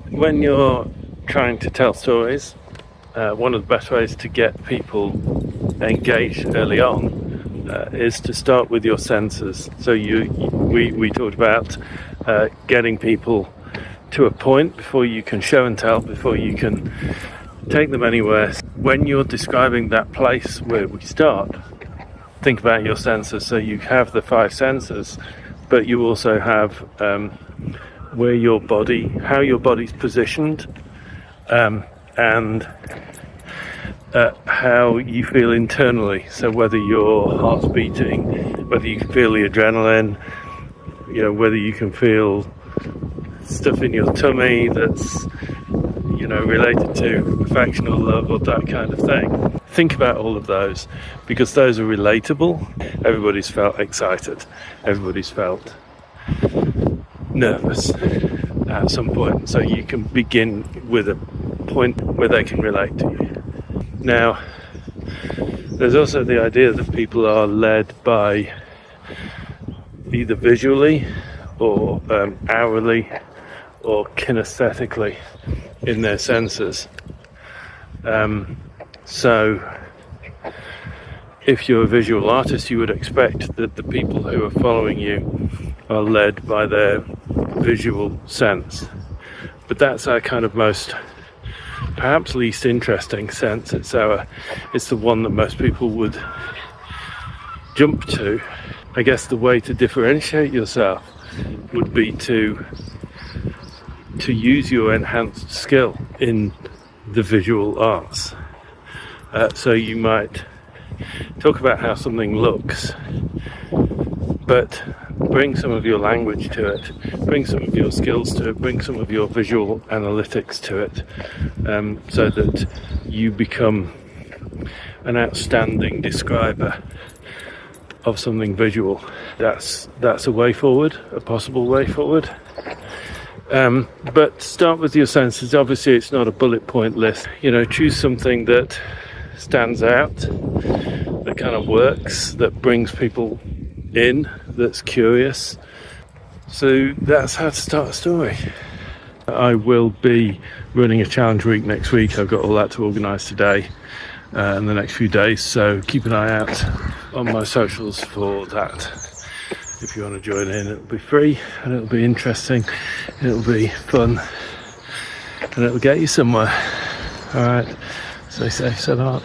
When you're trying to tell stories, one of the best ways to get people engaged early on is to start with your senses. So we talked about getting people to a point before you can show and tell, before you can take them anywhere. When you're describing that place where we start, think about your senses. So you have the 5 senses, but you also have how your body's positioned, and how you feel internally. So whether your heart's beating, whether you can feel the adrenaline, whether you can feel stuff in your tummy that's related to affection or love or that kind of thing. Think about all of those, because those are relatable. Everybody's felt excited, everybody's felt nervous at some point, so you can begin with a point where they can relate to you. Now, there's also the idea that people are led by either visually or hourly or kinesthetically in their senses. So if you're a visual artist, you would expect that the people who are following you are led by their visual sense. But that's our kind of most, perhaps least interesting sense. It's the one that most people would jump to. I guess the way to differentiate yourself would be to use your enhanced skill in the visual arts. So you might talk about how something looks, but bring some of your language to it, bring some of your skills to it, bring some of your visual analytics to it, so that you become an outstanding describer of something visual. That's a way forward, a possible way forward. But start with your senses. Obviously, it's not a bullet point list. Choose something that stands out, that kind of works, that brings people in, that's curious. So that's how to start a story. I will be running a challenge week next week. I've got all that to organise today and the next few days, so keep an eye out on my socials for that. If you want to join in, it'll be free and it'll be interesting, it'll be fun, and it'll get you somewhere. Alright, stay safe, so long.